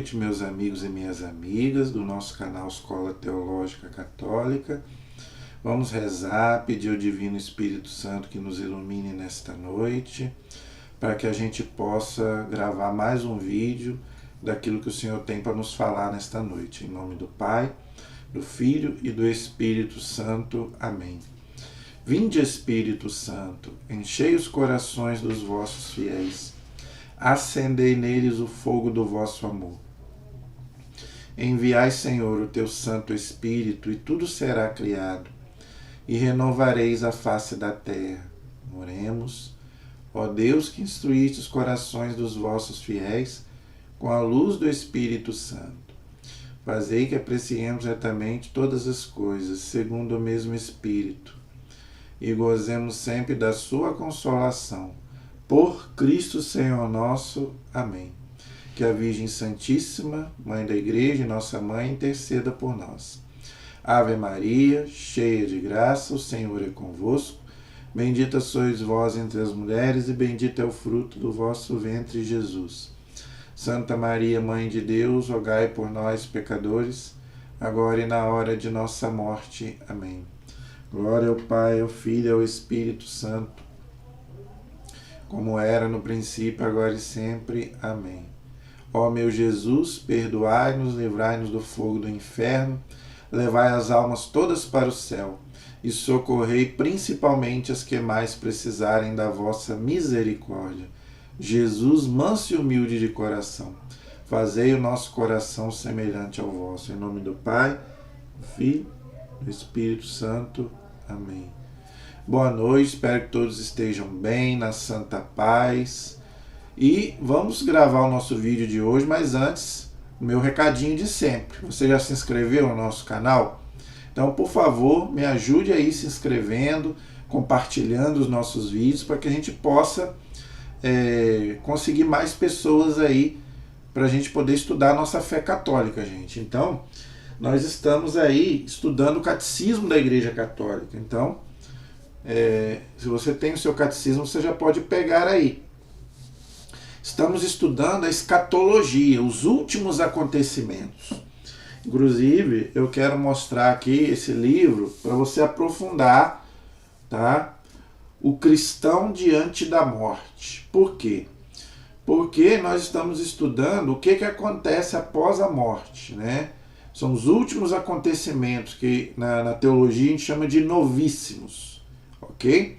noite, meus amigos e minhas amigas do nosso canal Escola Teológica Católica. Vamos rezar, pedir ao Divino Espírito Santo que nos ilumine nesta noite, para que a gente possa gravar mais um vídeo daquilo que o Senhor tem para nos falar nesta noite. Em nome do Pai, do Filho e do Espírito Santo. Amém. Vinde, Espírito Santo, enchei os corações dos vossos fiéis, acendei neles o fogo do vosso amor. Enviai, Senhor, o teu Santo Espírito, e tudo será criado, e renovareis a face da terra. Oremos. Ó Deus, que instruíste os corações dos vossos fiéis com a luz do Espírito Santo, fazei que apreciemos retamente todas as coisas, segundo o mesmo Espírito, e gozemos sempre da sua consolação. Por Cristo Senhor nosso. Amém. Que a Virgem Santíssima, Mãe da Igreja e nossa Mãe, interceda por nós. Ave Maria, cheia de graça, o Senhor é convosco. Bendita sois vós entre as mulheres, e bendito é o fruto do vosso ventre, Jesus. Santa Maria, Mãe de Deus, rogai por nós, pecadores, agora e na hora de nossa morte. Amém. Glória ao Pai, ao Filho e ao Espírito Santo, como era no princípio, agora e sempre. Amém. Ó meu Jesus, perdoai-nos, livrai-nos do fogo do inferno, levai as almas todas para o céu e socorrei principalmente as que mais precisarem da vossa misericórdia. Jesus, manso e humilde de coração, fazei o nosso coração semelhante ao vosso. Em nome do Pai, do Filho e do Espírito Santo. Amém. Boa noite, espero que todos estejam bem, na santa paz. E vamos gravar o nosso vídeo de hoje, mas antes, o meu recadinho de sempre. Você já se inscreveu no nosso canal? Então, por favor, me ajude aí se inscrevendo, compartilhando os nossos vídeos, para que a gente possa conseguir mais pessoas aí, para a gente poder estudar a nossa fé católica, gente. Então, nós estamos aí estudando o Catecismo da Igreja Católica. Então, se você tem o seu catecismo, você já pode pegar aí. Estamos estudando a escatologia, os últimos acontecimentos. Inclusive, eu quero mostrar aqui esse livro para você aprofundar, tá? O cristão diante da morte. Por quê? Porque nós estamos estudando o que acontece após a morte, né? São os últimos acontecimentos que na teologia a gente chama de novíssimos. Ok?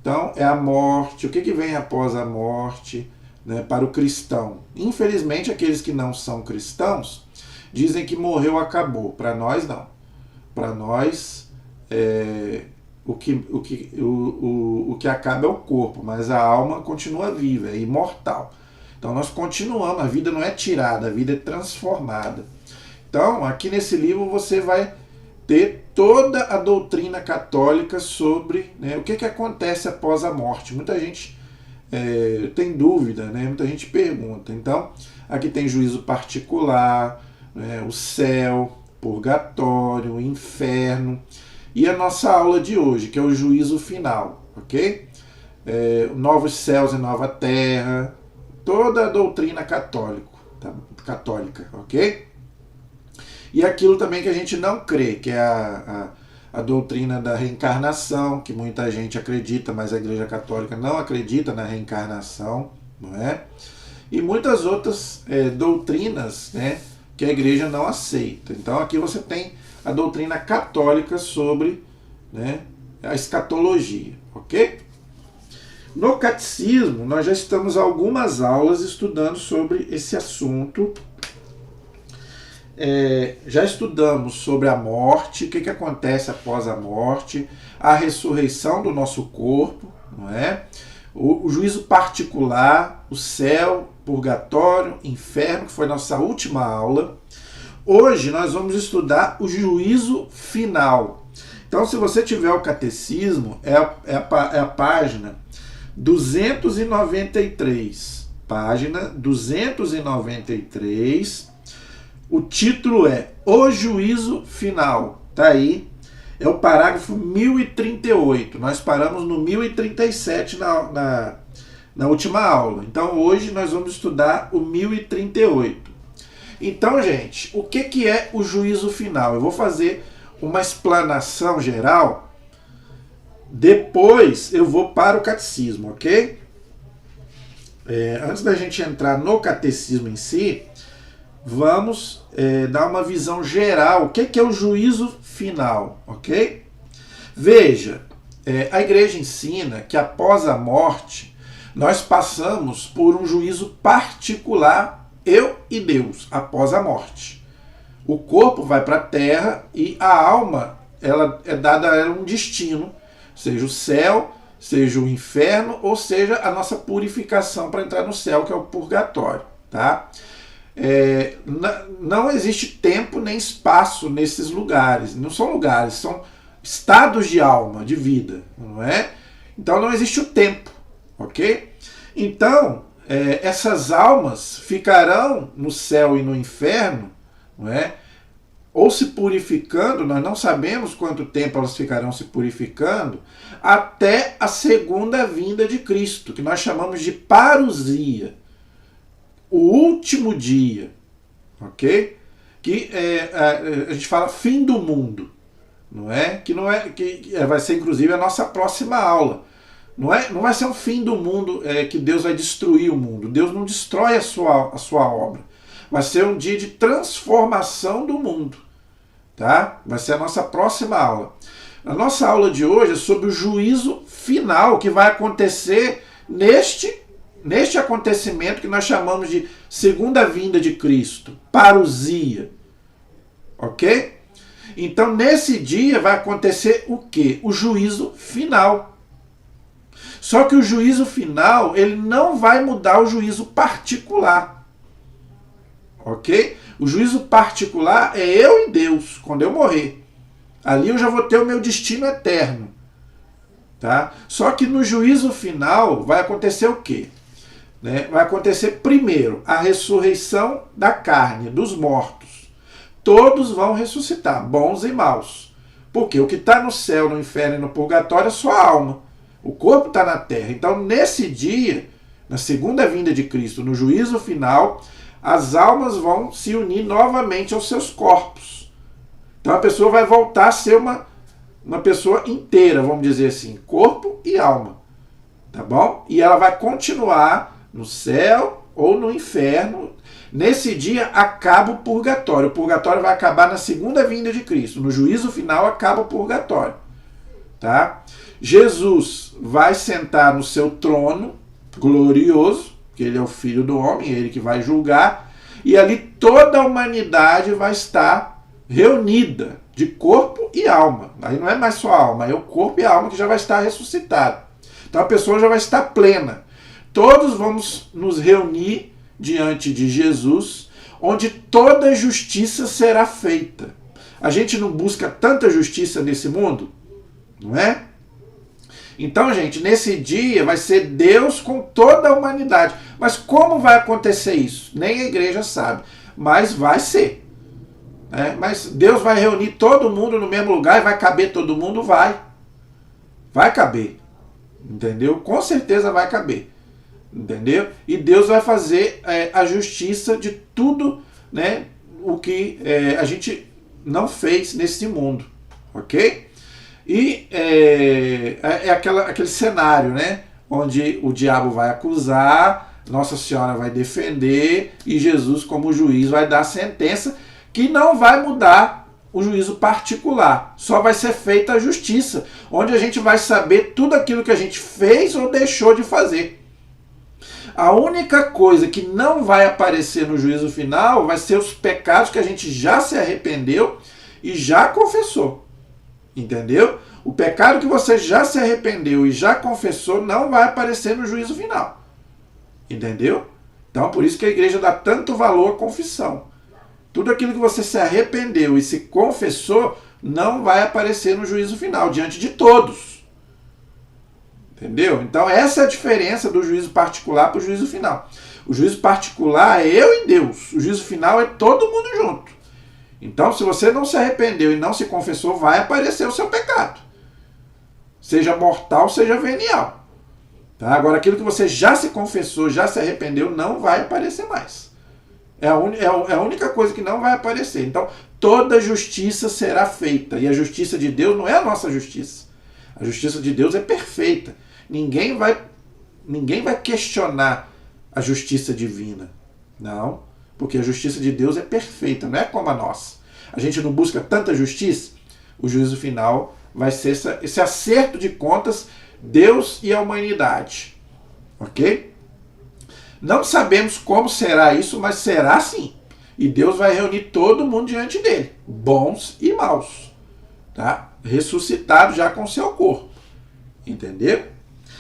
Então, é a morte, o que vem após a morte, né, para o cristão. Infelizmente, aqueles que não são cristãos dizem que morreu, acabou. Para nós, não. Para nós, o que acaba é o corpo, mas a alma continua viva, é imortal. Então, nós continuamos, a vida não é tirada, a vida é transformada. Então, aqui nesse livro você vai ter toda a doutrina católica sobre, né, o que acontece após a morte. Muita gente tem dúvida, né? Muita gente pergunta. Então, aqui tem juízo particular, né, o céu, purgatório, o inferno, e a nossa aula de hoje, que é o juízo final, ok? Novos céus e nova terra, toda a doutrina católica, ok? E aquilo também que a gente não crê, que é a doutrina da reencarnação, que muita gente acredita, mas a Igreja Católica não acredita na reencarnação, não é? E muitas outras doutrinas, né, que a Igreja não aceita. Então aqui você tem a doutrina católica sobre, né, a escatologia, ok? No Catecismo, nós já estamos há algumas aulas estudando sobre esse assunto. Já estudamos sobre a morte, o que acontece após a morte, a ressurreição do nosso corpo, não é? O juízo particular, o céu, purgatório, inferno, que foi nossa última aula. Hoje nós vamos estudar o juízo final. Então, se você tiver o catecismo, é a página 293. Página 293. O título é O Juízo Final. Está aí. É o parágrafo 1038. Nós paramos no 1037 na última aula. Então hoje nós vamos estudar o 1038. Então, gente, o que é o juízo final? Eu vou fazer uma explanação geral, depois eu vou para o catecismo, ok? Antes da gente entrar no catecismo em si, vamos dar uma visão geral. O que é o juízo final, ok? Veja, a igreja ensina que após a morte, nós passamos por um juízo particular, eu e Deus, após a morte. O corpo vai para a terra e a alma, ela é dada a ela um destino, seja o céu, seja o inferno, ou seja a nossa purificação para entrar no céu, que é o purgatório, tá? Não existe tempo nem espaço nesses lugares, não são lugares, são estados de alma, de vida, não é? Então não existe o tempo, ok? Então, essas almas ficarão no céu e no inferno, não é? Ou se purificando, nós não sabemos quanto tempo elas ficarão se purificando, até a segunda vinda de Cristo, que nós chamamos de parousia, o último dia, ok? Que a gente fala fim do mundo, não é? Que vai ser inclusive a nossa próxima aula. Não vai ser um fim do mundo, que Deus vai destruir o mundo. Deus não destrói a sua obra. Vai ser um dia de transformação do mundo, tá? Vai ser a nossa próxima aula. A nossa aula de hoje é sobre o juízo final que vai acontecer neste acontecimento que nós chamamos de segunda vinda de Cristo, parousia, ok? Então nesse dia vai acontecer o quê? O juízo final. Só que o juízo final, ele não vai mudar o juízo particular. Ok? O juízo particular é eu e Deus, quando eu morrer. Ali eu já vou ter o meu destino eterno. Tá? Só que no juízo final vai acontecer o quê? Vai acontecer primeiro a ressurreição da carne, dos mortos. Todos vão ressuscitar, bons e maus. Porque o que está no céu, no inferno e no purgatório é só a alma. O corpo está na terra. Então, nesse dia, na segunda vinda de Cristo, no juízo final, as almas vão se unir novamente aos seus corpos. Então, a pessoa vai voltar a ser uma pessoa inteira, vamos dizer assim, corpo e alma. Tá bom? E ela vai continuar no céu ou no inferno. Nesse dia, acaba o purgatório. O purgatório vai acabar na segunda vinda de Cristo. No juízo final, acaba o purgatório. Tá? Jesus vai sentar no seu trono glorioso, que ele é o Filho do Homem, ele que vai julgar, e ali toda a humanidade vai estar reunida, de corpo e alma. Aí não é mais só a alma, é o corpo e a alma que já vai estar ressuscitado. Então a pessoa já vai estar plena. Todos vamos nos reunir diante de Jesus, onde toda justiça será feita. A gente não busca tanta justiça nesse mundo? Não é? Então, gente, nesse dia vai ser Deus com toda a humanidade. Mas como vai acontecer isso? Nem a igreja sabe. Mas vai ser. Mas Deus vai reunir todo mundo no mesmo lugar e vai caber todo mundo? Vai. Vai caber. Entendeu? Com certeza vai caber. Entendeu? E Deus vai fazer a justiça de tudo, né, o que a gente não fez nesse mundo. Ok? E aquele cenário, né, onde o diabo vai acusar, Nossa Senhora vai defender e Jesus, como juiz, vai dar a sentença que não vai mudar o juízo particular. Só vai ser feita a justiça, onde a gente vai saber tudo aquilo que a gente fez ou deixou de fazer. A única coisa que não vai aparecer no juízo final vai ser os pecados que a gente já se arrependeu e já confessou. Entendeu? O pecado que você já se arrependeu e já confessou não vai aparecer no juízo final. Entendeu? Então, por isso que a igreja dá tanto valor à confissão. Tudo aquilo que você se arrependeu e se confessou não vai aparecer no juízo final, diante de todos. Entendeu? Então, essa é a diferença do juízo particular para o juízo final. O juízo particular é eu e Deus. O juízo final é todo mundo junto. Então, se você não se arrependeu e não se confessou, vai aparecer o seu pecado. Seja mortal, seja venial. Tá? Agora, aquilo que você já se confessou, já se arrependeu, não vai aparecer mais. É a única coisa que não vai aparecer. Então, toda justiça será feita. E a justiça de Deus não é a nossa justiça. A justiça de Deus é perfeita. Ninguém vai questionar a justiça divina. Não, porque a justiça de Deus é perfeita, não é como a nossa. A gente não busca tanta justiça. O juízo final vai ser esse acerto de contas, Deus e a humanidade. Ok? Não sabemos como será isso, mas será sim. E Deus vai reunir todo mundo diante dele, bons e maus, tá? Ressuscitados já com seu corpo. Entendeu?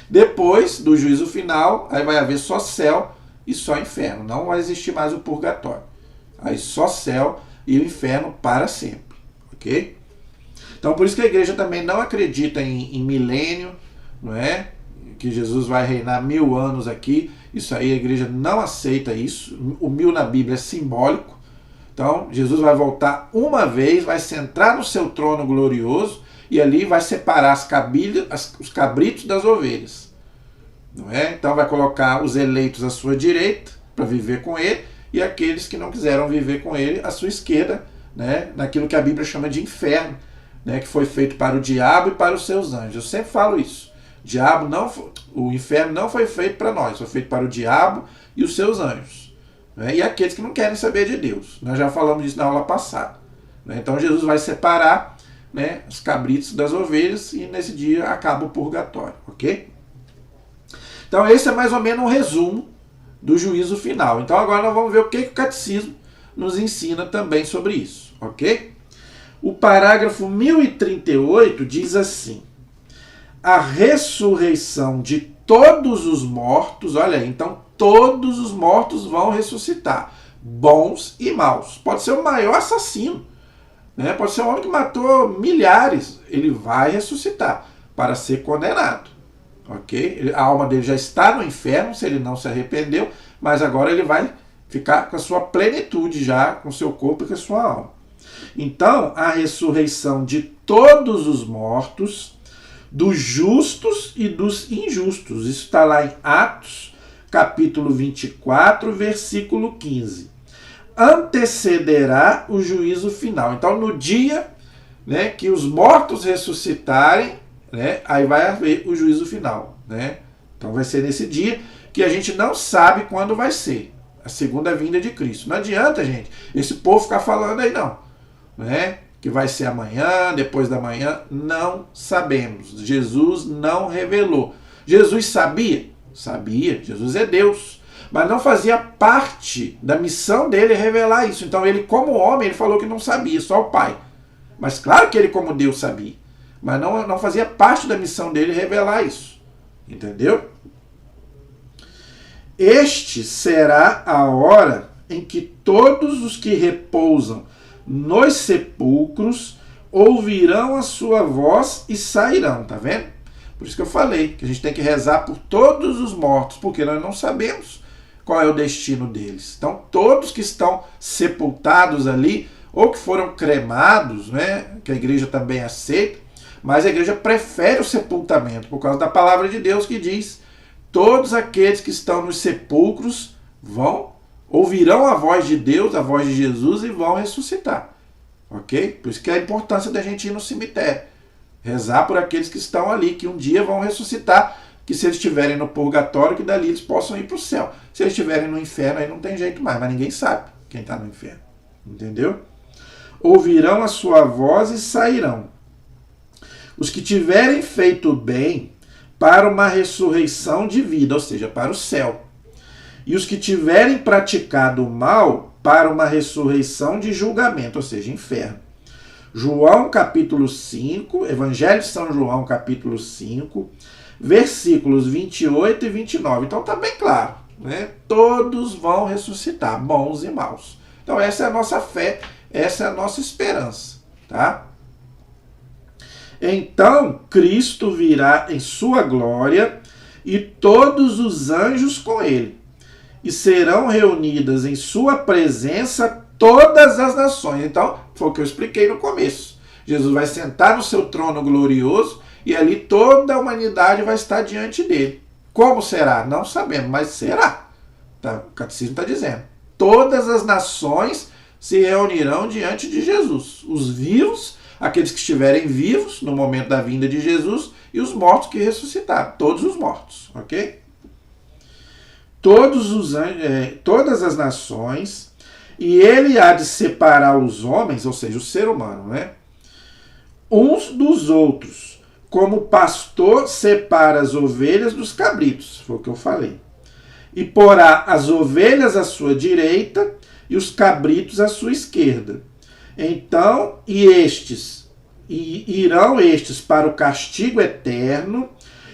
Depois do juízo final, aí vai haver só céu e só inferno. Não vai existir mais o purgatório. Aí só céu e o inferno para sempre. Ok? Então por isso que a igreja também não acredita em milênio, não é? Que Jesus vai reinar 1000 anos aqui. Isso aí a igreja não aceita isso. O 1000 na Bíblia é simbólico. Então Jesus vai voltar uma vez, vai sentar no seu trono glorioso e ali vai separar os cabritos das ovelhas. Não é? Então vai colocar os eleitos à sua direita para viver com ele e aqueles que não quiseram viver com ele à sua esquerda, né? Naquilo que a Bíblia chama de inferno, né? Que foi feito para o diabo e para os seus anjos. Eu sempre falo isso. O inferno não foi feito para nós, foi feito para o diabo e os seus anjos, né? E aqueles que não querem saber de Deus. Nós já falamos disso na aula passada, né? Então Jesus vai separar, né, os cabritos das ovelhas e nesse dia acaba o purgatório, ok? Então esse é mais ou menos um resumo do juízo final. Então agora nós vamos ver o que o catecismo nos ensina também sobre isso, ok? O parágrafo 1038 diz assim: a ressurreição de todos os mortos, olha aí, então todos os mortos vão ressuscitar, bons e maus. Pode ser o maior assassino, né? Pode ser um homem que matou milhares, ele vai ressuscitar para ser condenado, ok? A alma dele já está no inferno se ele não se arrependeu, mas agora ele vai ficar com a sua plenitude já, com o seu corpo e com a sua alma. Então, a ressurreição de todos os mortos, dos justos e dos injustos. Isso está lá em Atos, capítulo 24, versículo 15. Antecederá o juízo final. Então, no dia, né, que os mortos ressuscitarem, né, aí vai haver o juízo final, né? Então, vai ser nesse dia que a gente não sabe quando vai ser a segunda vinda de Cristo. Não adianta, gente, esse povo ficar falando aí, não, né? Que vai ser amanhã, depois da manhã, não sabemos. Jesus não revelou. Jesus sabia? Sabia, Jesus é Deus. Mas não fazia parte da missão dele revelar isso. Então ele, como homem, ele falou que não sabia, só o Pai. Mas claro que ele, como Deus, sabia. Mas não fazia parte da missão dele revelar isso. Entendeu? Este será a hora em que todos os que repousam nos sepulcros ouvirão a sua voz e sairão, tá vendo? Por isso que eu falei que a gente tem que rezar por todos os mortos, porque nós não sabemos qual é o destino deles. Então, todos que estão sepultados ali, ou que foram cremados, né, que a igreja também aceita, mas a igreja prefere o sepultamento, por causa da palavra de Deus que diz: todos aqueles que estão nos sepulcros ouvirão a voz de Deus, a voz de Jesus, e vão ressuscitar. Ok? Por isso que é a importância da gente ir no cemitério. Rezar por aqueles que estão ali, que um dia vão ressuscitar, que se eles estiverem no purgatório, que dali eles possam ir para o céu. Se eles estiverem no inferno, aí não tem jeito mais, mas ninguém sabe quem está no inferno. Entendeu? Ouvirão a sua voz e sairão. Os que tiverem feito bem para uma ressurreição de vida, ou seja, para o céu. E os que tiverem praticado o mal para uma ressurreição de julgamento, ou seja, inferno. João capítulo 5, Evangelho de São João capítulo 5, versículos 28 e 29. Então está bem claro, né? Todos vão ressuscitar, bons e maus. Então essa é a nossa fé, essa é a nossa esperança, tá? Então Cristo virá em sua glória e todos os anjos com ele. E serão reunidas em sua presença todas as nações. Então, foi o que eu expliquei no começo. Jesus vai sentar no seu trono glorioso e ali toda a humanidade vai estar diante dele. Como será? Não sabemos, mas será. Tá? O catecismo está dizendo. todas as nações se reunirão diante de Jesus. Os vivos, aqueles que estiverem vivos no momento da vinda de Jesus, e os mortos que ressuscitaram, todos os mortos, ok? Todas as nações, e ele há de separar os homens, ou seja, o ser humano, né, uns dos outros, como o pastor separa as ovelhas dos cabritos, foi o que eu falei. E porá as ovelhas à sua direita e os cabritos à sua esquerda. Então, irão estes para o castigo eterno,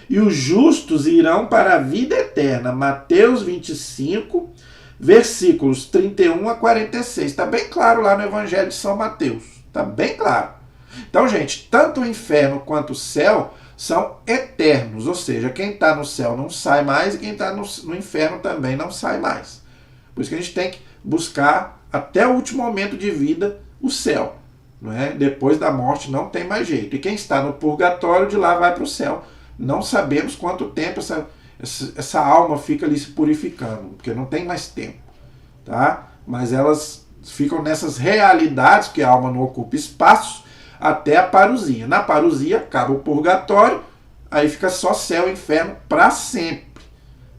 e os justos irão para a vida eterna. Mateus 25, versículos 31 a 46. Está bem claro lá no Evangelho de São Mateus. Está bem claro. Então, gente, tanto o inferno quanto o céu são eternos. Ou seja, quem está no céu não sai mais e quem está no inferno também não sai mais. Por isso que a gente tem que buscar até o último momento de vida o céu. Não é? Depois da morte não tem mais jeito. E quem está no purgatório, de lá vai para o céu. Não sabemos quanto tempo essa alma fica ali se purificando, porque não tem mais tempo, tá? Mas elas ficam nessas realidades, que a alma não ocupa espaço, até a parousia. Na parousia acaba o purgatório, aí fica só céu e inferno para sempre.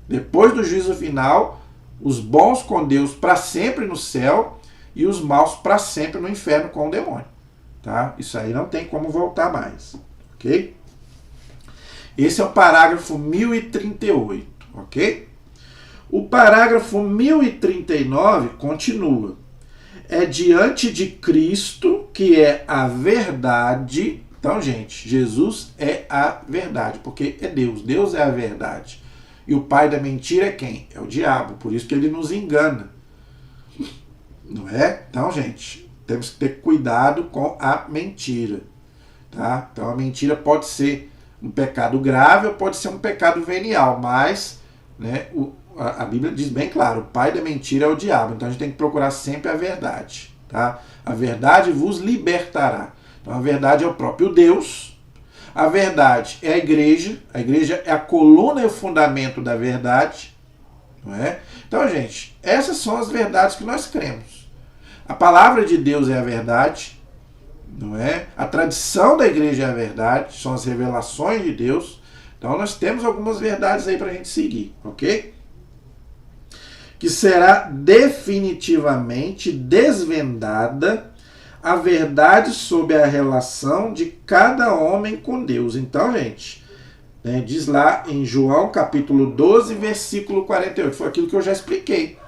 Depois do juízo final, os bons com Deus para sempre no céu e os maus para sempre no inferno com o demônio, tá? Isso aí não tem como voltar mais, ok? Esse é o parágrafo 1038, ok? O parágrafo 1039 continua. É diante de Cristo que é a verdade. Então, gente, Jesus é a verdade, porque é Deus. Deus é a verdade. E o pai da mentira é quem? É o diabo. Por isso que ele nos engana. Não é? Então, gente, temos que ter cuidado com a mentira. Tá? Então, a mentira pode ser um pecado grave ou pode ser um pecado venial, mas, né, a Bíblia diz bem claro, o pai da mentira é o diabo, então a gente tem que procurar sempre a verdade, tá? A verdade vos libertará. Então a verdade é o próprio Deus, a verdade é a igreja é a coluna e o fundamento da verdade, não é? Então, gente, essas são as verdades que nós cremos. A palavra de Deus é a verdade, não é? A tradição da igreja é a verdade, são as revelações de Deus. Então nós temos algumas verdades aí para a gente seguir, ok? Que será definitivamente desvendada a verdade sobre a relação de cada homem com Deus. Então, gente, né, diz lá em João capítulo 12, versículo 48, foi aquilo que eu já expliquei.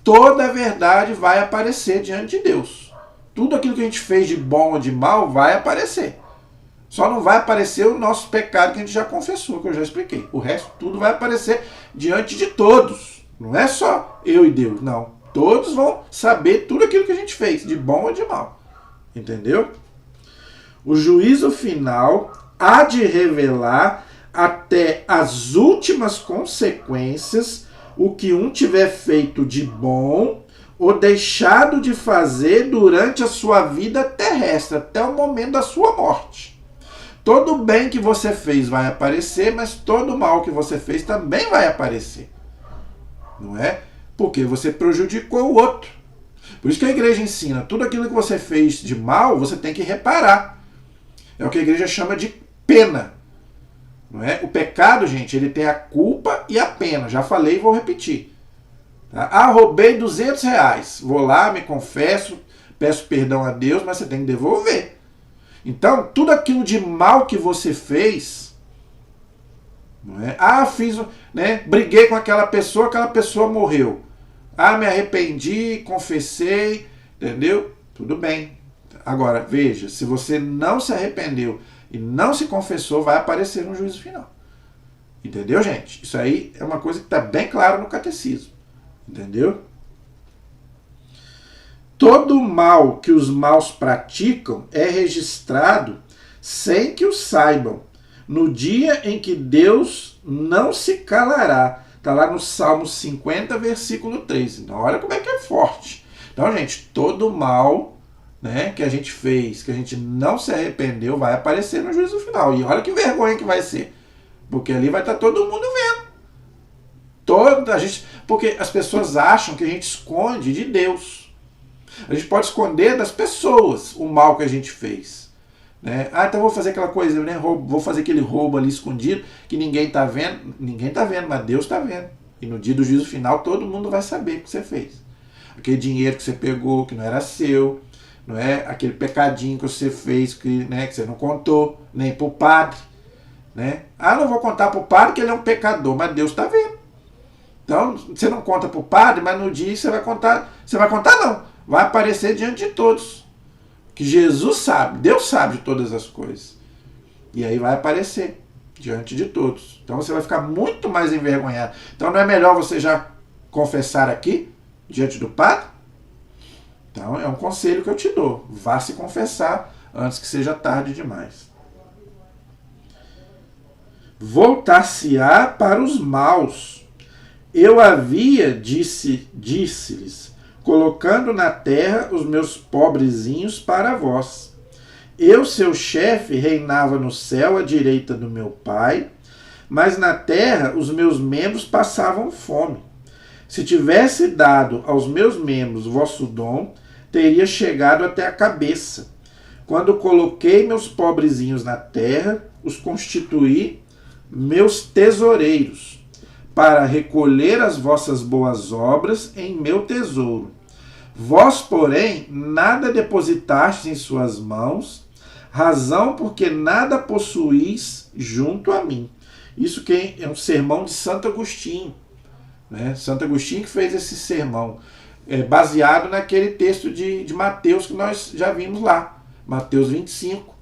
Toda a verdade vai aparecer diante de Deus. Tudo aquilo que a gente fez de bom ou de mal vai aparecer. Só não vai aparecer o nosso pecado que a gente já confessou, que eu já expliquei. O resto tudo vai aparecer diante de todos. Não é só eu e Deus, não. Todos vão saber tudo aquilo que a gente fez, de bom ou de mal. Entendeu? O juízo final há de revelar até as últimas consequências o que um tiver feito de bom ou deixado de fazer durante a sua vida terrestre, até o momento da sua morte. Todo bem que você fez vai aparecer, mas todo mal que você fez também vai aparecer. Não é? Porque você prejudicou o outro. Por isso que a igreja ensina, tudo aquilo que você fez de mal, você tem que reparar. É o que a igreja chama de pena. Não é? O pecado, gente, ele tem a culpa e a pena. Já falei e vou repetir. Tá? Ah, roubei R$200. Vou lá, me confesso, peço perdão a Deus, mas você tem que devolver. Então, tudo aquilo de mal que você fez, não é? Ah, briguei com aquela pessoa morreu. Ah, me arrependi, confessei, entendeu? Tudo bem. Agora, veja, se você não se arrependeu e não se confessou, vai aparecer no juízo final. Entendeu, gente? Isso aí é uma coisa que está bem claro no catecismo. Entendeu? Todo mal que os maus praticam é registrado sem que o saibam, no dia em que Deus não se calará. Está lá no Salmo 50, versículo 3. Então, olha como é que é forte. Então, gente, todo mal, né, que a gente fez, que a gente não se arrependeu, vai aparecer no juízo final. E olha que vergonha que vai ser. Porque ali vai estar todo mundo vendo. Porque as pessoas acham que a gente esconde de Deus. A gente pode esconder das pessoas o mal que a gente fez. Né? Então vou fazer aquela coisa, né? Vou fazer aquele roubo ali escondido que ninguém está vendo. Ninguém está vendo, mas Deus está vendo. E no dia do juízo final todo mundo vai saber o que você fez. Aquele dinheiro que você pegou, que não era seu, não é? Aquele pecadinho que você fez, que você não contou, nem para o padre. Né? Não vou contar para o padre que ele é um pecador, mas Deus está vendo. Então, você não conta para o padre, mas no dia você vai contar. Você vai contar não, vai aparecer diante de todos. Que Jesus sabe, Deus sabe de todas as coisas. E aí vai aparecer diante de todos. Então você vai ficar muito mais envergonhado. Então não é melhor você já confessar aqui, diante do padre? Então é um conselho que eu te dou. Vá se confessar antes que seja tarde demais. Voltar-se-á para os maus. Eu havia, disse-lhes, colocando na terra os meus pobrezinhos para vós. Eu, seu chefe, reinava no céu à direita do meu Pai, mas na terra os meus membros passavam fome. Se tivesse dado aos meus membros vosso dom, teria chegado até a cabeça. Quando coloquei meus pobrezinhos na terra, os constituí meus tesoureiros, para recolher as vossas boas obras em meu tesouro. Vós, porém, nada depositastes em suas mãos, razão porque nada possuís junto a mim. Isso que é um sermão de Santo Agostinho. Né? Santo Agostinho que fez esse sermão, baseado naquele texto de Mateus que nós já vimos lá. Mateus 25.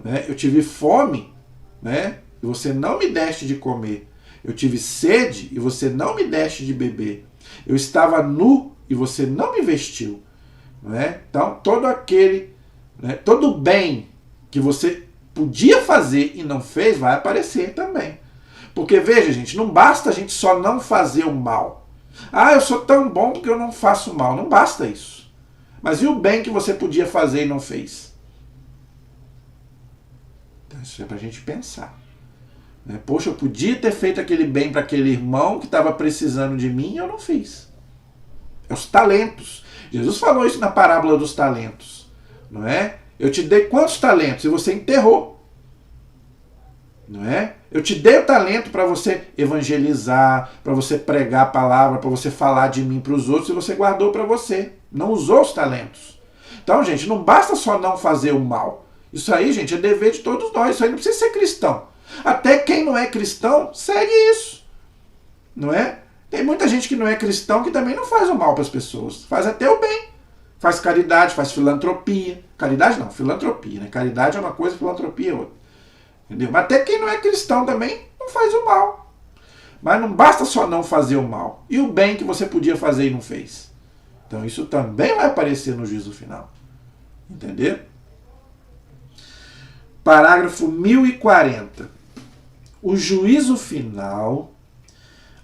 Né? Eu tive fome, né? E você não me deste de comer. Eu tive sede e você não me deste de beber. Eu estava nu e você não me vestiu. Não é? Então, todo bem que você podia fazer e não fez, vai aparecer também. Porque, veja, gente, não basta a gente só não fazer o mal. Eu sou tão bom que eu não faço mal. Não basta isso. Mas e o bem que você podia fazer e não fez? Então, isso é para a gente pensar. Poxa, eu podia ter feito aquele bem para aquele irmão que estava precisando de mim e eu não fiz. É os talentos. Jesus falou isso na parábola dos talentos. Não é? Eu te dei quantos talentos e você enterrou. Não é? Eu te dei o talento para você evangelizar, para você pregar a palavra, para você falar de mim para os outros e você guardou para você. Não usou os talentos. Então, gente, não basta só não fazer o mal. Isso aí, gente, é dever de todos nós. Isso aí não precisa ser cristão. Até quem não é cristão segue isso. Não é? Tem muita gente que não é cristão que também não faz o mal para as pessoas. Faz até o bem. Faz caridade, faz filantropia. Caridade não, filantropia. Né? Caridade é uma coisa, filantropia é outra. Entendeu? Mas até quem não é cristão também não faz o mal. Mas não basta só não fazer o mal. E o bem que você podia fazer e não fez. Então isso também vai aparecer no juízo final. Entendeu? Parágrafo 1040. O juízo final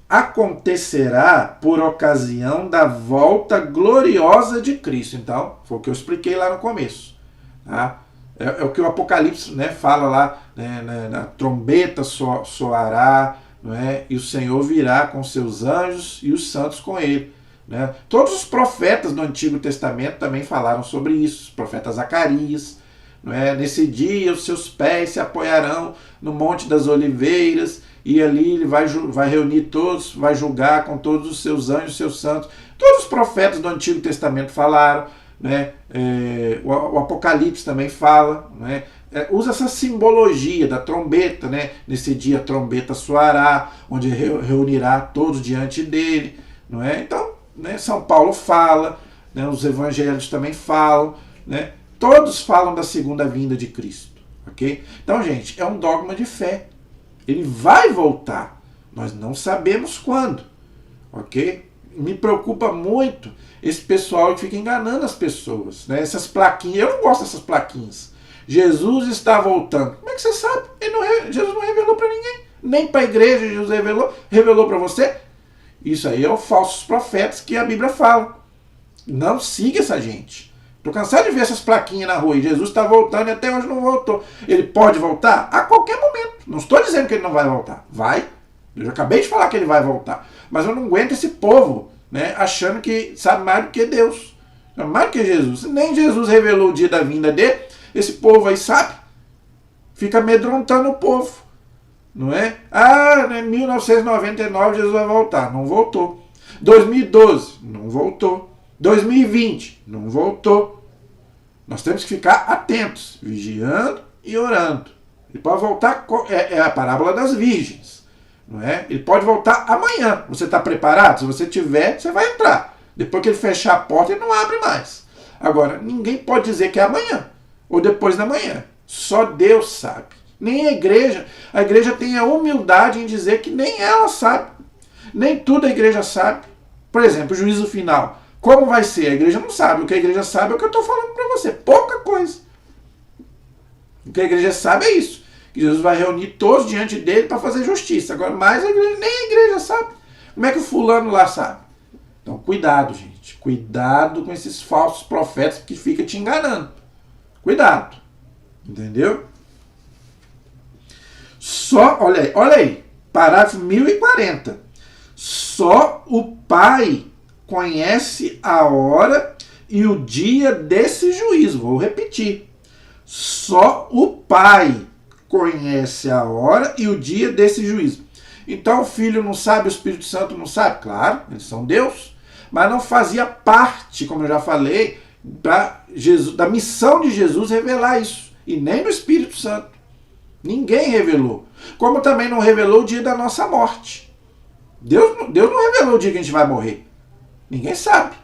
acontecerá por ocasião da volta gloriosa de Cristo. Então, foi o que eu expliquei lá no começo. Tá? É o que o Apocalipse, né, fala lá, né, na trombeta soará, não é? E o Senhor virá com seus anjos e os santos com ele. Né? Todos os profetas do Antigo Testamento também falaram sobre isso. O profeta Zacarias. Não é? Nesse dia os seus pés se apoiarão no Monte das Oliveiras e ali ele vai reunir todos, vai julgar com todos os seus anjos, seus santos. Todos os profetas do Antigo Testamento falaram. Né? O Apocalipse também fala. Né? Usa essa simbologia da trombeta. Né? Nesse dia a trombeta soará, onde reunirá todos diante dele. Não é? Então, né, São Paulo fala, né, os evangelhos também falam, né? Todos falam da segunda vinda de Cristo, ok? Então, gente, é um dogma de fé. Ele vai voltar. Nós não sabemos quando, ok? Me preocupa muito esse pessoal que fica enganando as pessoas, né? Essas plaquinhas, eu não gosto dessas plaquinhas. Jesus está voltando. Como é que você sabe? Jesus não revelou para ninguém. Nem para a igreja Jesus revelou para você. Isso aí é os falsos profetas que a Bíblia fala. Não siga essa gente. Estou cansado de ver essas plaquinhas na rua. E Jesus está voltando e até hoje não voltou. Ele pode voltar? A qualquer momento. Não estou dizendo que ele não vai voltar. Vai. Eu já acabei de falar que ele vai voltar. Mas eu não aguento esse povo, né, achando que sabe mais do que Deus. Sabe mais do que Jesus. Nem Jesus revelou o dia da vinda dele. Esse povo aí sabe. Fica amedrontando o povo. Não é? Ah, em 1999 Jesus vai voltar. Não voltou. 2012, não voltou. 2020, não voltou. Nós temos que ficar atentos, vigiando e orando. Ele pode voltar, é a parábola das virgens. Não é? Ele pode voltar amanhã. Você está preparado? Se você tiver, você vai entrar. Depois que ele fechar a porta, ele não abre mais. Agora, ninguém pode dizer que é amanhã ou depois da manhã. Só Deus sabe. Nem a igreja. A igreja tem a humildade em dizer que nem ela sabe. Nem tudo a igreja sabe. Por exemplo, o juízo final. Como vai ser? A igreja não sabe. O que a igreja sabe é o que eu estou falando para você. Pouca coisa. O que a igreja sabe é isso. Que Jesus vai reunir todos diante dele para fazer justiça. Agora, mais a igreja, nem a igreja sabe. Como é que o fulano lá sabe? Então, cuidado, gente. Cuidado com esses falsos profetas que ficam te enganando. Cuidado. Entendeu? Só, olha aí. Parágrafo 1040. Só o Pai conhece a hora e o dia desse juízo. Vou repetir. Só o Pai conhece a hora e o dia desse juízo. Então o Filho não sabe, o Espírito Santo não sabe? Claro, eles são Deus. Mas não fazia parte, como eu já falei, da missão de Jesus revelar isso. E nem do Espírito Santo. Ninguém revelou. Como também não revelou o dia da nossa morte. Deus não revelou o dia que a gente vai morrer. Ninguém sabe.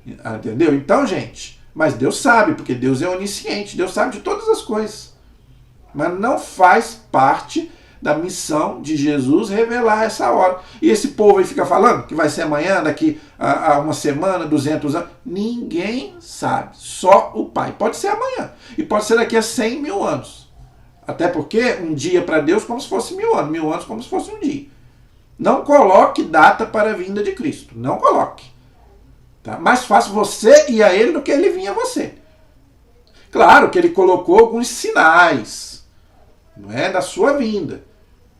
Entendeu? Então, gente, mas Deus sabe, porque Deus é onisciente, Deus sabe de todas as coisas. Mas não faz parte da missão de Jesus revelar essa hora. E esse povo aí fica falando que vai ser amanhã, daqui a uma semana, 200 anos. Ninguém sabe, só o Pai. Pode ser amanhã e pode ser daqui a 100 mil anos. Até porque um dia para Deus como se fosse 1000 anos como se fosse um dia. Não coloque data para a vinda de Cristo. Não coloque. Tá? Mais fácil você ir a ele do que ele vir a você. Claro que ele colocou alguns sinais, não é, da sua vinda.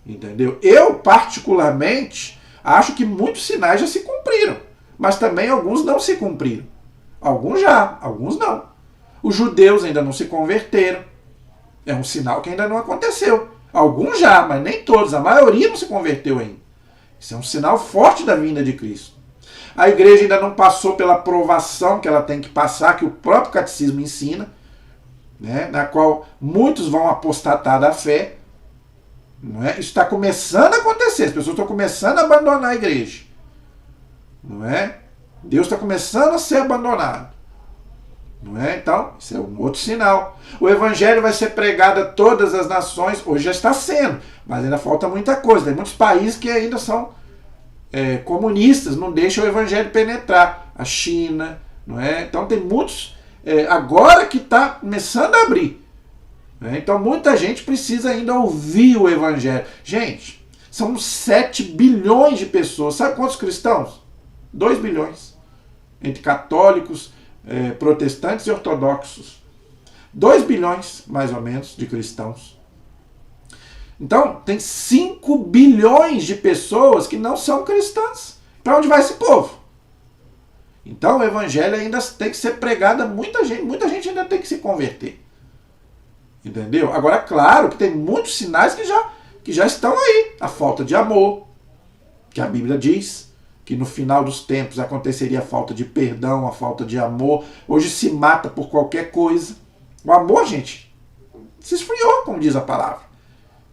Entendeu? Eu, particularmente, acho que muitos sinais já se cumpriram. Mas também alguns não se cumpriram. Alguns já, alguns não. Os judeus ainda não se converteram. É um sinal que ainda não aconteceu. Alguns já, mas nem todos. A maioria não se converteu ainda. Isso é um sinal forte da vinda de Cristo. A igreja ainda não passou pela provação que ela tem que passar, que o próprio catecismo ensina, né, na qual muitos vão apostatar da fé. Não é? Isso está começando a acontecer. As pessoas estão começando a abandonar a igreja. Não é? Deus está começando a ser abandonado. Não é? Então, isso é um outro sinal. O evangelho vai ser pregado a todas as nações. Hoje já está sendo, mas ainda falta muita coisa. Tem muitos países que ainda são comunistas, não deixam o evangelho penetrar. A China, não é? Então tem muitos, agora que está começando a abrir. Então muita gente precisa ainda ouvir o evangelho. Gente, são 7 bilhões de pessoas. Sabe quantos cristãos? 2 bilhões. Entre católicos, protestantes e ortodoxos. 2 bilhões, mais ou menos, de cristãos. Então, tem 5 bilhões de pessoas que não são cristãs. Para onde vai esse povo? Então, o evangelho ainda tem que ser pregado a muita gente ainda tem que se converter. Entendeu? Agora, claro que tem muitos sinais que já estão aí. A falta de amor, que a Bíblia diz que no final dos tempos aconteceria a falta de perdão, a falta de amor. Hoje se mata por qualquer coisa. O amor, gente, se esfriou, como diz a palavra.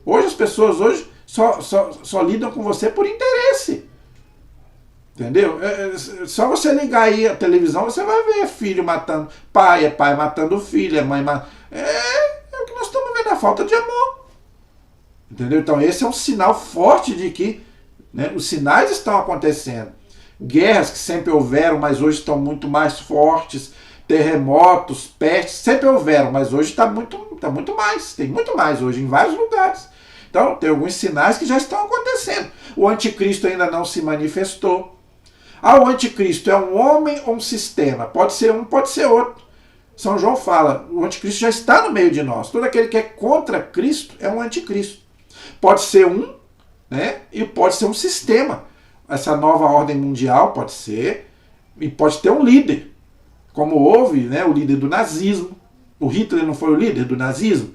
Hoje as pessoas só lidam com você por interesse. Entendeu? Só você ligar aí a televisão, você vai ver filho matando pai, é pai matando filho, é mãe matando. É o que nós estamos vendo, a falta de amor. Entendeu? Então esse é um sinal forte de que, né, os sinais estão acontecendo. Guerras que sempre houveram, mas hoje estão muito mais fortes. Terremotos, pestes, sempre houveram, mas hoje está muito mais. Tem muito mais hoje em vários lugares. Então, tem alguns sinais que já estão acontecendo. O anticristo ainda não se manifestou. O anticristo é um homem ou um sistema? Pode ser um, pode ser outro. São João fala, o anticristo já está no meio de nós. Todo aquele que é contra Cristo é um anticristo. Pode ser um, né? E pode ser um sistema. Essa nova ordem mundial pode ser, e pode ter um líder, como houve, né, o líder do nazismo. O Hitler não foi o líder do nazismo?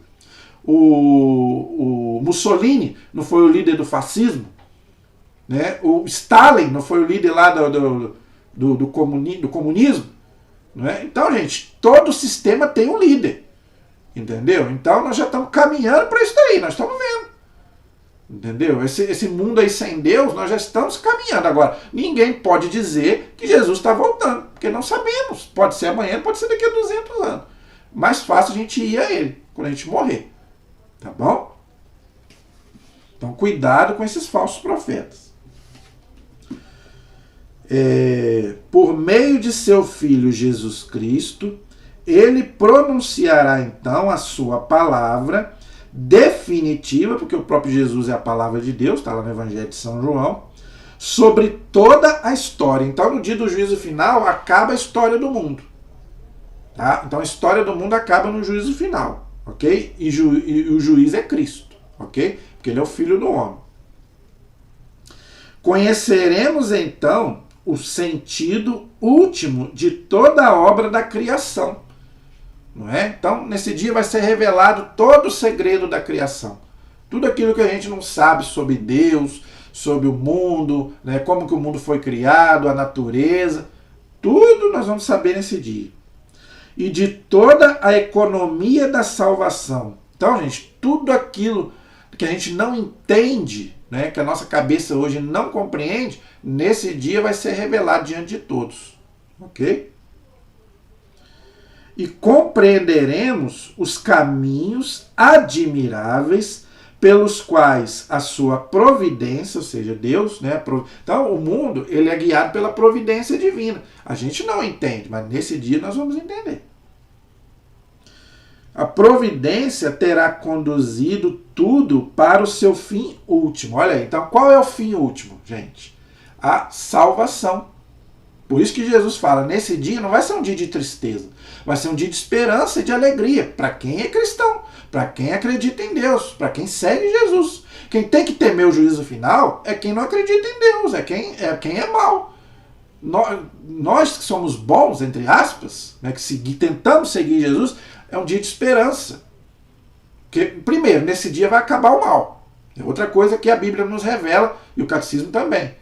O Mussolini não foi o líder do fascismo? Né? O Stalin não foi o líder lá do comunismo? Né? Então, gente, todo sistema tem um líder. Entendeu? Então nós já estamos caminhando para isso daí, nós estamos vendo. Entendeu? Esse mundo aí sem Deus, nós já estamos caminhando. Agora, ninguém pode dizer que Jesus está voltando, porque não sabemos. Pode ser amanhã, pode ser daqui a 200 anos. Mais fácil a gente ir a Ele, quando a gente morrer. Tá bom? Então, cuidado com esses falsos profetas. Por meio de seu Filho Jesus Cristo, Ele pronunciará então a sua palavra definitiva, porque o próprio Jesus é a palavra de Deus, está lá no Evangelho de São João, sobre toda a história. Então, no dia do juízo final, acaba a história do mundo. Tá? Então, a história do mundo acaba no juízo final, ok? E o juiz é Cristo, ok? Porque Ele é o Filho do homem. Conheceremos, então, o sentido último de toda a obra da criação. Não é? Então, nesse dia vai ser revelado todo o segredo da criação. Tudo aquilo que a gente não sabe sobre Deus, sobre o mundo, né? Como que o mundo foi criado, a natureza. Tudo nós vamos saber nesse dia. E de toda a economia da salvação. Então, gente, tudo aquilo que a gente não entende, né? Que a nossa cabeça hoje não compreende, nesse dia vai ser revelado diante de todos. Ok? E compreenderemos os caminhos admiráveis pelos quais a sua providência, ou seja, Deus, né? Então, o mundo, ele é guiado pela providência divina. A gente não entende, mas nesse dia nós vamos entender. A providência terá conduzido tudo para o seu fim último. Olha aí, então qual é o fim último, gente? A salvação. Por isso que Jesus fala, nesse dia não vai ser um dia de tristeza, vai ser um dia de esperança e de alegria, para quem é cristão, para quem acredita em Deus, para quem segue Jesus. Quem tem que temer o juízo final é quem não acredita em Deus, é quem é mau. Nós que somos bons, entre aspas, né, que tentamos seguir Jesus, é um dia de esperança. Porque, primeiro, nesse dia vai acabar o mal. É outra coisa que a Bíblia nos revela, e o catecismo também.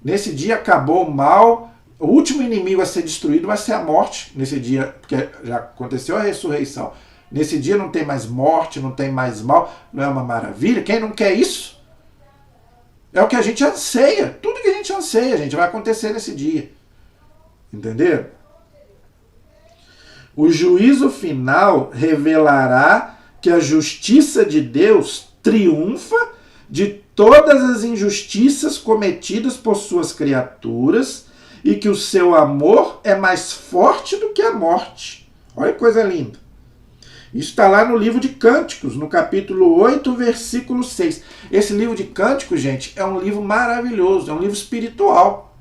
Nesse dia acabou o mal. O último inimigo a ser destruído vai ser a morte nesse dia, porque já aconteceu a ressurreição. Nesse dia não tem mais morte, não tem mais mal, não é uma maravilha? Quem não quer isso? É o que a gente anseia. Tudo que a gente anseia, gente, vai acontecer nesse dia. Entenderam? O juízo final revelará que a justiça de Deus triunfa de todas as injustiças cometidas por suas criaturas e que o seu amor é mais forte do que a morte. Olha que coisa linda. Isso está lá no livro de Cânticos, no capítulo 8, versículo 6. Esse livro de Cânticos, gente, é um livro maravilhoso, é um livro espiritual.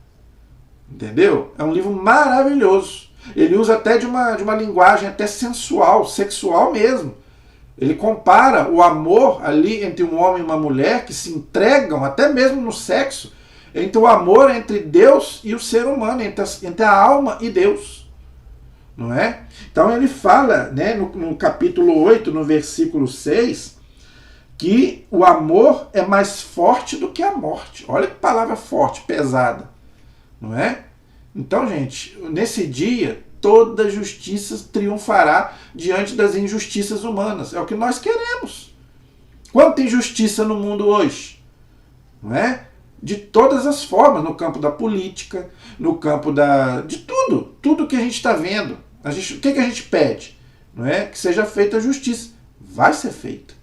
Entendeu? É um livro maravilhoso. Ele usa até de uma linguagem até sensual, sexual mesmo. Ele compara o amor ali entre um homem e uma mulher que se entregam, até mesmo no sexo, entre o amor entre Deus e o ser humano, entre a alma e Deus. Não é? Então ele fala, né, no capítulo 8, no versículo 6, que o amor é mais forte do que a morte. Olha que palavra forte, pesada. Não é? Então, gente, nesse dia, toda justiça triunfará diante das injustiças humanas. É o que nós queremos. Quanta injustiça no mundo hoje? Não é? De todas as formas, no campo da política, no campo de tudo. Tudo que a gente está vendo. O que a gente pede? Não é? Que seja feita a justiça. Vai ser feita.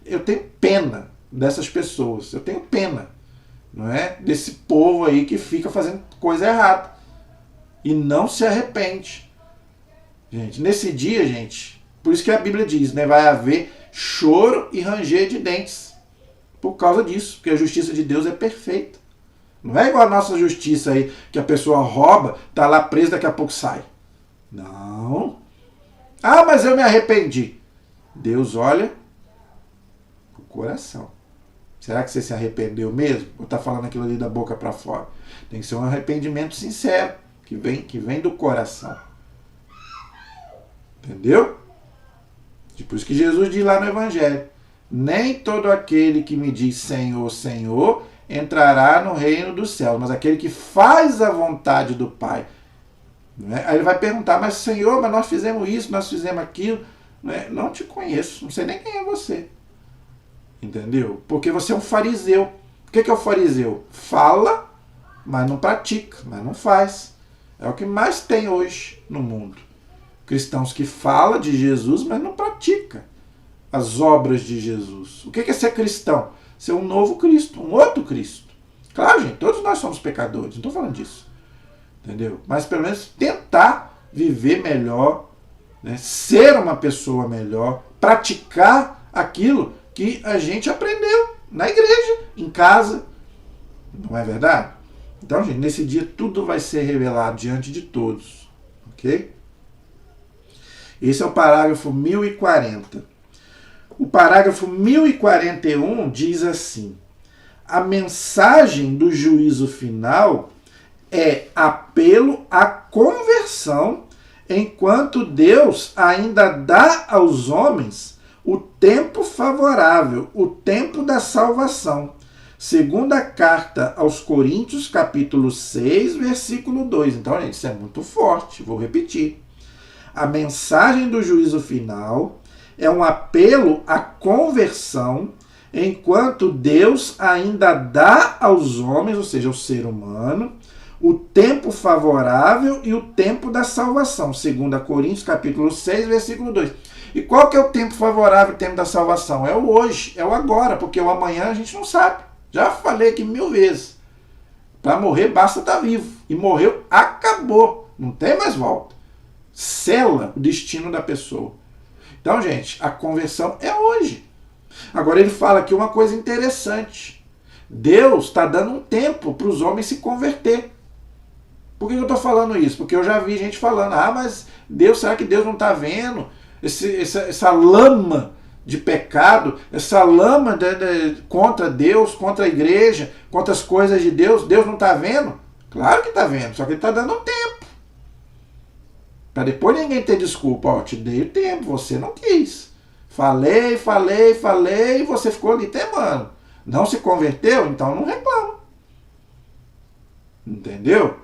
Eu tenho pena dessas pessoas. Eu tenho pena, não é? Desse povo aí que fica fazendo coisa errada e não se arrepende. Gente, nesse dia, gente, por isso que a Bíblia diz, né? Vai haver choro e ranger de dentes. Por causa disso, porque a justiça de Deus é perfeita. Não é igual a nossa justiça aí, que a pessoa rouba, tá lá preso, daqui a pouco sai. Não. Ah, mas eu me arrependi. Deus olha o coração. Será que você se arrependeu mesmo? Ou está falando aquilo ali da boca para fora? Tem que ser um arrependimento sincero, que vem do coração. Entendeu? Por isso que Jesus diz lá no Evangelho: nem todo aquele que me diz Senhor, Senhor, entrará no reino dos céus, mas aquele que faz a vontade do Pai. Aí ele vai perguntar: mas Senhor, mas nós fizemos isso, nós fizemos aquilo. Não te conheço, não sei nem quem é você. Entendeu? Porque você é um fariseu. O que é o fariseu? Fala, mas não pratica, mas não faz. É o que mais tem hoje no mundo. Cristãos que falam de Jesus, mas não pratica as obras de Jesus. O que é ser cristão? Ser um novo Cristo, um outro Cristo. Claro, gente, todos nós somos pecadores, não estou falando disso. Entendeu? Mas pelo menos tentar viver melhor, né? Ser uma pessoa melhor, praticar aquilo que a gente aprendeu na igreja, em casa. Não é verdade? Então, gente, nesse dia tudo vai ser revelado diante de todos. Ok? Esse é o parágrafo 1040. O parágrafo 1041 diz assim: a mensagem do juízo final é apelo à conversão, enquanto Deus ainda dá aos homens o tempo favorável, o tempo da salvação. Segunda carta aos Coríntios, capítulo 6, versículo 2. Então, gente, isso é muito forte, vou repetir. A mensagem do juízo final é um apelo à conversão, enquanto Deus ainda dá aos homens, ou seja, ao ser humano, o tempo favorável e o tempo da salvação. 2 Coríntios, capítulo 6, versículo 2. E qual que é o tempo favorável e o tempo da salvação? É o hoje, é o agora, porque o amanhã a gente não sabe. Já falei aqui 1000 vezes. Para morrer basta estar vivo. E morreu, acabou. Não tem mais volta. Sela o destino da pessoa. Então, gente, a conversão é hoje. Agora ele fala aqui uma coisa interessante. Deus está dando um tempo para os homens se converter. Por que eu estou falando isso? Porque eu já vi gente falando: ah, mas Deus, será que Deus não está vendo essa lama de pecado, essa lama contra Deus, contra a igreja, contra as coisas de Deus? Deus não está vendo? Claro que está vendo, só que ele está dando um tempo. Para depois ninguém ter desculpa. Ó, te dei o tempo, você não quis. Falei, e você ficou ali temando. Não se converteu? Então não reclama. Entendeu?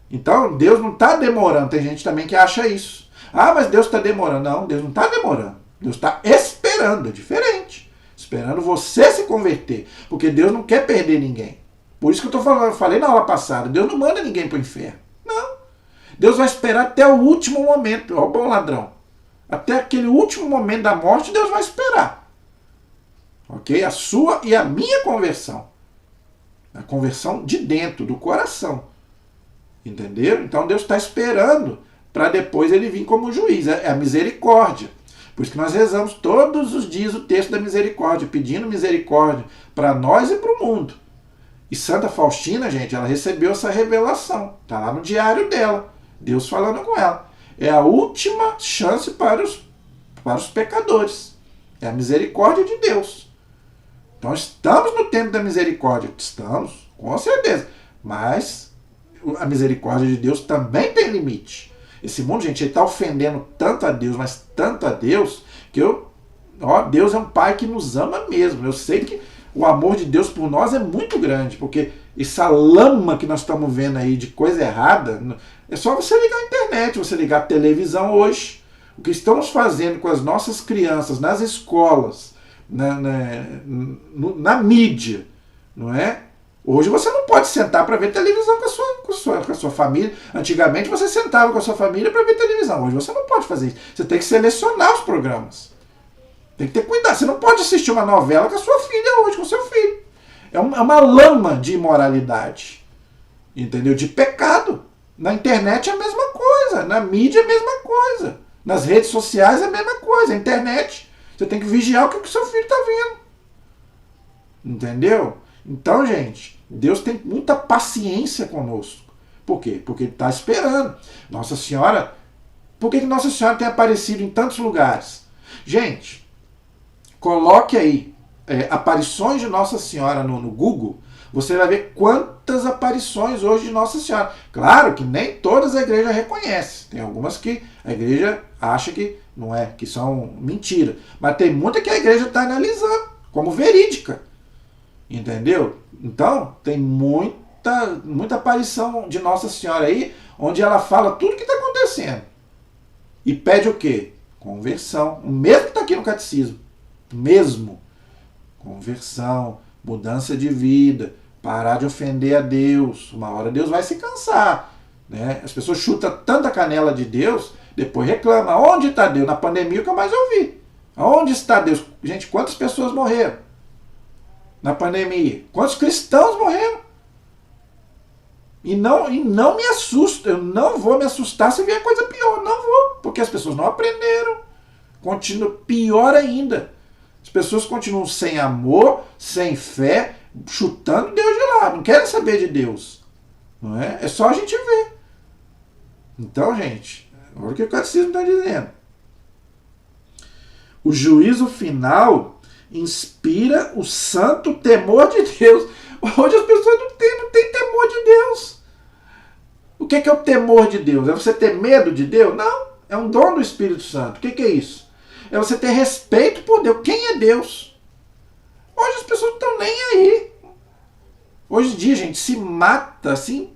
Então Deus não está demorando. Tem gente também que acha isso. Ah, mas Deus está demorando. Não, Deus não está demorando. Deus está esperando. É diferente. Esperando você se converter. Porque Deus não quer perder ninguém. Por isso que eu estou falando, eu falei na aula passada. Deus não manda ninguém para o inferno. Não. Deus vai esperar até o último momento. Ó, bom ladrão. Até aquele último momento da morte, Deus vai esperar. Ok? A sua e a minha conversão. A conversão de dentro, do coração. Entenderam? Então Deus está esperando para depois ele vir como juiz. É a misericórdia. Por isso que nós rezamos todos os dias o texto da misericórdia, pedindo misericórdia para nós e para o mundo. E Santa Faustina, gente, ela recebeu essa revelação. Está lá no diário dela. Deus falando com ela. É a última chance para os pecadores. É a misericórdia de Deus. Então estamos no tempo da misericórdia. Estamos, com certeza. Mas a misericórdia de Deus também tem limite. Esse mundo, gente, ele está ofendendo tanto a Deus, mas tanto a Deus, que Deus é um pai que nos ama mesmo. Eu sei que o amor de Deus por nós é muito grande, porque essa lama que nós estamos vendo aí de coisa errada, é só você ligar a internet, você ligar a televisão hoje. O que estamos fazendo com as nossas crianças nas escolas, na mídia, não é? Hoje você não pode sentar para ver televisão com a sua família. Antigamente você sentava com a sua família para ver televisão. Hoje você não pode fazer isso. Você tem que selecionar os programas. Tem que ter cuidado. Você não pode assistir uma novela com a sua filha hoje, com o seu filho. É uma lama de imoralidade. Entendeu? De pecado. Na internet é a mesma coisa. Na mídia é a mesma coisa. Nas redes sociais é a mesma coisa. A internet, você tem que vigiar o que o seu filho está vendo. Entendeu? Então, gente, Deus tem muita paciência conosco. Por quê? Porque Ele está esperando. Nossa Senhora, por que Nossa Senhora tem aparecido em tantos lugares? Gente, coloque aí aparições de Nossa Senhora no Google, você vai ver quantas aparições hoje de Nossa Senhora. Claro que nem todas a igreja reconhece. Tem algumas que a igreja acha que não é, que são mentira. Mas tem muita que a igreja está analisando como verídica. Entendeu? Então, tem muita aparição de Nossa Senhora aí, onde ela fala tudo o que está acontecendo. E pede o quê? Conversão. O mesmo que está aqui no catecismo. Mesmo. Conversão, mudança de vida, parar de ofender a Deus. Uma hora Deus vai se cansar. Né? As pessoas chutam tanta canela de Deus, depois reclamam. Onde está Deus? Na pandemia, o que eu mais ouvi. Onde está Deus? Gente, quantas pessoas morreram na pandemia? Quantos cristãos morreram? E não me assusta. Eu não vou me assustar se vier coisa pior. Não vou. Porque as pessoas não aprenderam. Continua pior ainda. As pessoas continuam sem amor, sem fé, chutando Deus de lado. Não querem saber de Deus. Não é? É só a gente ver. Então, gente, olha o que o catecismo está dizendo. O juízo final inspira o santo temor de Deus. Hoje as pessoas não têm temor de Deus. O que é o temor de Deus? É você ter medo de Deus? Não. É um dom do Espírito Santo. O que é isso? É você ter respeito por Deus. Quem é Deus? Hoje as pessoas não estão nem aí. Hoje em dia, gente, se mata assim.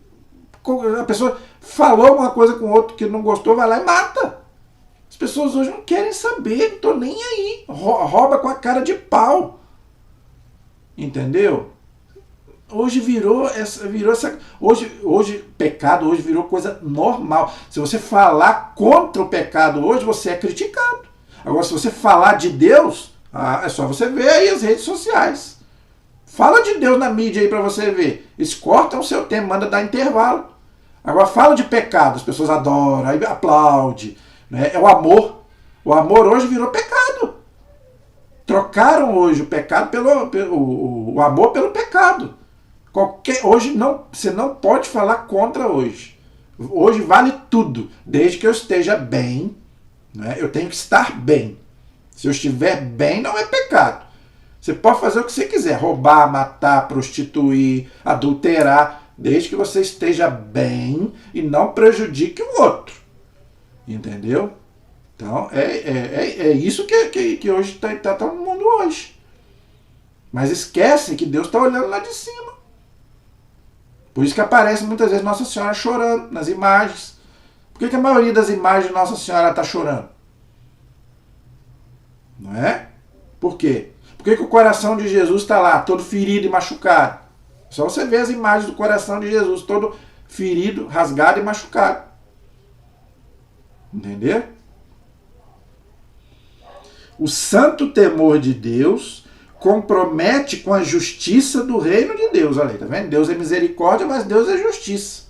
A pessoa falou alguma coisa com outro que não gostou, vai lá e mata. As pessoas hoje não querem saber, não estão nem aí. Rouba com a cara de pau. Entendeu? Hoje virou essa. Hoje pecado hoje virou coisa normal. Se você falar contra o pecado hoje, você é criticado. Agora, se você falar de Deus, é só você ver aí as redes sociais. Fala de Deus na mídia aí para você ver. Eles cortam o seu tempo, manda dar intervalo. Agora fala de pecado, as pessoas adoram, aí aplaude. Né? É o amor. O amor hoje virou pecado. Trocaram hoje o pecado o amor pelo pecado. Hoje você não pode falar contra hoje. Hoje vale tudo, desde que eu esteja bem. Né? Eu tenho que estar bem. Se eu estiver bem, não é pecado. Você pode fazer o que você quiser, roubar, matar, prostituir, adulterar, desde que você esteja bem e não prejudique o outro. Entendeu? Então, é isso que hoje está todo mundo hoje. Mas esquece que Deus está olhando lá de cima. Por isso que aparece muitas vezes Nossa Senhora chorando nas imagens. Por que a maioria das imagens de Nossa Senhora está chorando? Não é? Por quê? Por que o coração de Jesus está lá, todo ferido e machucado? Só você ver as imagens do coração de Jesus, todo ferido, rasgado e machucado. Entendeu? O santo temor de Deus compromete com a justiça do reino de Deus. Olha aí, tá vendo? Deus é misericórdia, mas Deus é justiça.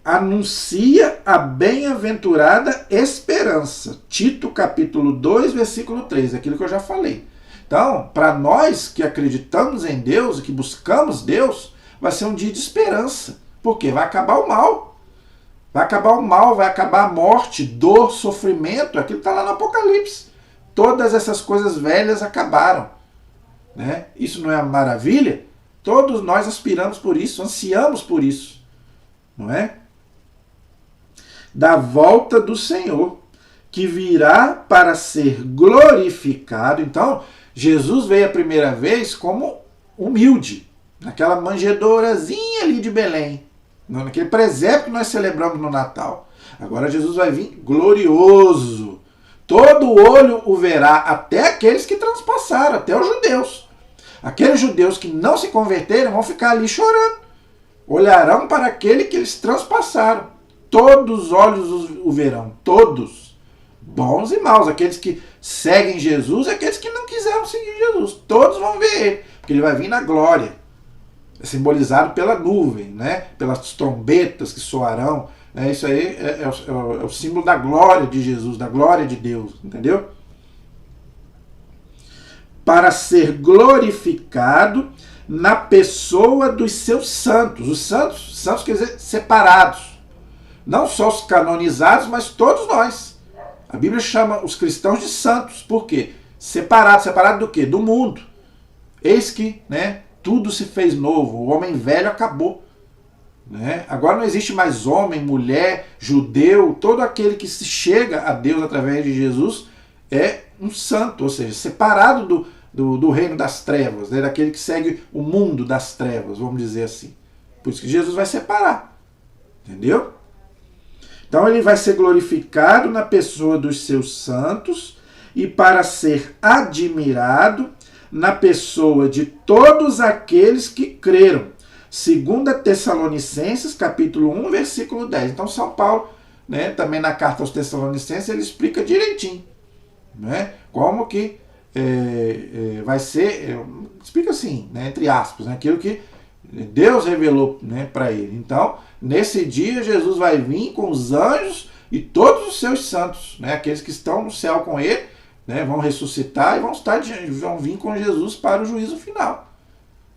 Anuncia a bem-aventurada esperança. Tito capítulo 2, versículo 3, aquilo que eu já falei. Então, para nós que acreditamos em Deus e que buscamos Deus, vai ser um dia de esperança. Porque vai acabar o mal. Vai acabar o mal, vai acabar a morte, dor, sofrimento, aquilo que está lá no Apocalipse. Todas essas coisas velhas acabaram. Né? Isso não é uma maravilha? Todos nós aspiramos por isso, ansiamos por isso. Não é? Da volta do Senhor, que virá para ser glorificado. Então, Jesus veio a primeira vez como humilde, naquela manjedourazinha ali de Belém, naquele presépio que nós celebramos no Natal. Agora Jesus vai vir glorioso. Todo olho o verá, até aqueles que transpassaram, até os judeus. Aqueles judeus que não se converteram vão ficar ali chorando. Olharão para aquele que eles transpassaram. Todos os olhos o verão, todos. Bons e maus, aqueles que seguem Jesus e aqueles que não quiseram seguir Jesus. Todos vão ver ele, porque ele vai vir na glória. É simbolizado pela nuvem, né? Pelas trombetas que soarão. Né? Isso aí é o símbolo da glória de Jesus, da glória de Deus, entendeu? Para ser glorificado na pessoa dos seus santos. Os santos quer dizer separados. Não só os canonizados, mas todos nós. A Bíblia chama os cristãos de santos. Por quê? Separado. Separado do quê? Do mundo. Eis que, né, tudo se fez novo. O homem velho acabou. Né? Agora não existe mais homem, mulher, judeu. Todo aquele que se chega a Deus através de Jesus é um santo. Ou seja, separado do reino das trevas. Né? Daquele que segue o mundo das trevas, vamos dizer assim. Por isso que Jesus vai separar. Entendeu? Então ele vai ser glorificado na pessoa dos seus santos e para ser admirado na pessoa de todos aqueles que creram. 2 Tessalonicenses, capítulo 1, versículo 10. Então São Paulo, né, também na carta aos Tessalonicenses, ele explica direitinho, né, como que vai ser, explica assim, né, entre aspas, né, aquilo que Deus revelou, né, para ele. Então, nesse dia, Jesus vai vir com os anjos e todos os seus santos, né, aqueles que estão no céu com ele, né, vão ressuscitar e vão vir com Jesus para o juízo final.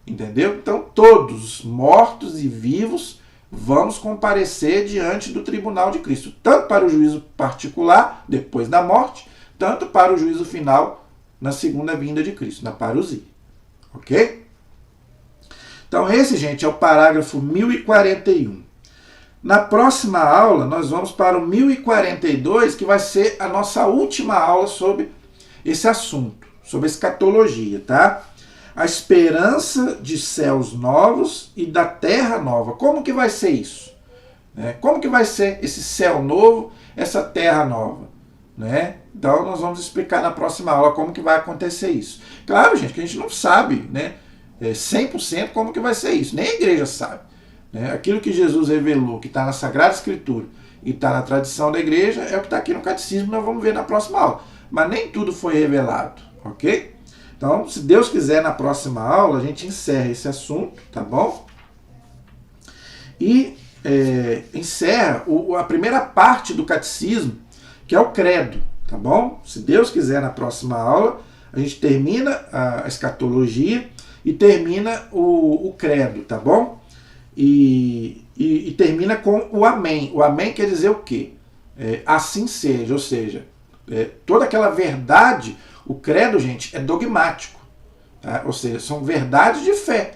Entendeu? Então, todos, mortos e vivos, vamos comparecer diante do tribunal de Cristo, tanto para o juízo particular, depois da morte, tanto para o juízo final, na segunda vinda de Cristo, na parousia. Ok? Então esse, gente, é o parágrafo 1041. Na próxima aula, nós vamos para o 1042, que vai ser a nossa última aula sobre esse assunto, sobre escatologia, tá? A esperança de céus novos e da terra nova. Como que vai ser isso? Como que vai ser esse céu novo, essa terra nova? Né? Então nós vamos explicar na próxima aula como que vai acontecer isso. Claro, gente, que a gente não sabe, né, 100% como que vai ser isso. Nem a igreja sabe. Né? Aquilo que Jesus revelou, que está na Sagrada Escritura e está na tradição da igreja, é o que está aqui no Catecismo, nós vamos ver na próxima aula. Mas nem tudo foi revelado, ok? Então, se Deus quiser, na próxima aula, a gente encerra esse assunto, tá bom? E encerra a primeira parte do catecismo, que é o credo, tá bom? Se Deus quiser, na próxima aula, a gente termina a escatologia e termina o credo, tá bom? E termina com o amém. O amém quer dizer o quê? Assim seja, ou seja, toda aquela verdade. O credo, gente, é dogmático, tá? Ou seja, são verdades de fé.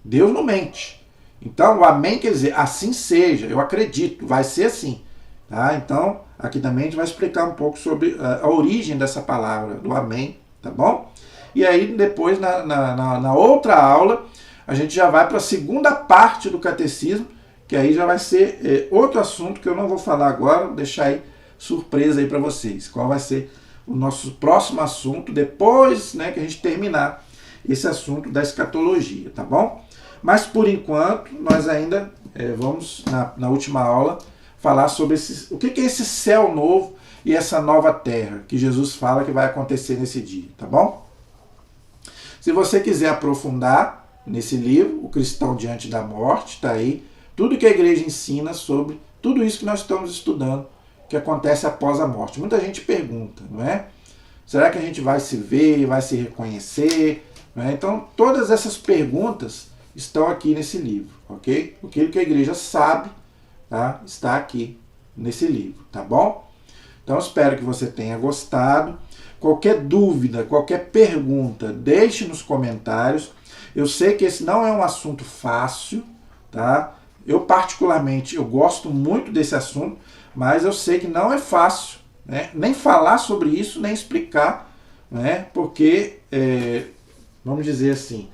Deus não mente. Então, o amém quer dizer, assim seja, eu acredito, vai ser assim. Tá? Então, aqui também a gente vai explicar um pouco sobre a origem dessa palavra, do amém, tá bom? E aí, depois, na outra aula, a gente já vai para a segunda parte do catecismo, que aí já vai ser outro assunto que eu não vou falar agora, vou deixar aí surpresa aí para vocês. Qual vai ser o nosso próximo assunto, depois, né, que a gente terminar esse assunto da escatologia, tá bom? Mas, por enquanto, nós ainda vamos, na última aula, falar sobre o que é esse céu novo e essa nova terra que Jesus fala que vai acontecer nesse dia, tá bom? Se você quiser aprofundar nesse livro, O Cristão Diante da Morte, está aí tudo que a igreja ensina sobre tudo isso que nós estamos estudando, que acontece após a morte. Muita gente pergunta, não é? Será que a gente vai se ver, vai se reconhecer? Não é? Então, todas essas perguntas estão aqui nesse livro, ok? Aquilo que a igreja sabe, tá? Está aqui nesse livro, tá bom? Então, espero que você tenha gostado. Qualquer dúvida, qualquer pergunta, deixe nos comentários. Eu sei que esse não é um assunto fácil, tá? Eu, particularmente, eu gosto muito desse assunto, mas eu sei que não é fácil, né? Nem falar sobre isso, nem explicar, né? Porque, vamos dizer assim,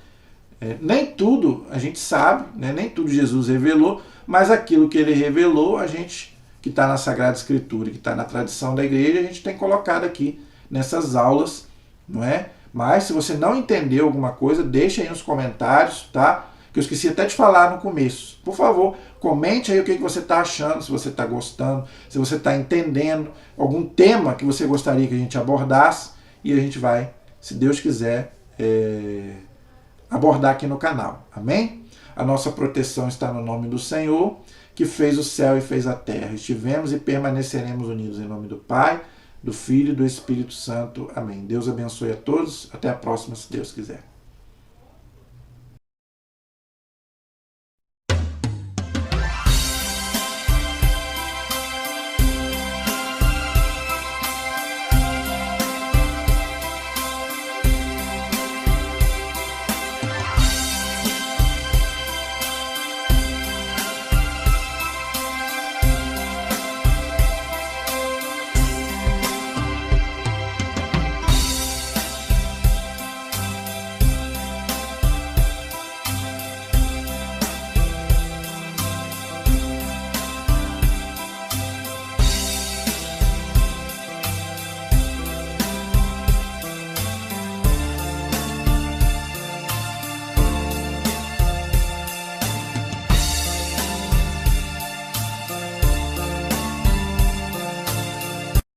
nem tudo a gente sabe, né? Nem tudo Jesus revelou, mas aquilo que ele revelou, a gente que está na Sagrada Escritura, que está na tradição da igreja, a gente tem colocado aqui nessas aulas, não é? Mas se você não entendeu alguma coisa, deixa aí nos comentários, tá? Que eu esqueci até de falar no começo. Por favor, comente aí o que você está achando, se você está gostando, se você está entendendo algum tema que você gostaria que a gente abordasse, e a gente vai, se Deus quiser, abordar aqui no canal. Amém? A nossa proteção está no nome do Senhor, que fez o céu e fez a terra. Estivemos e permaneceremos unidos em nome do Pai, do Filho e do Espírito Santo. Amém. Deus abençoe a todos. Até a próxima, se Deus quiser.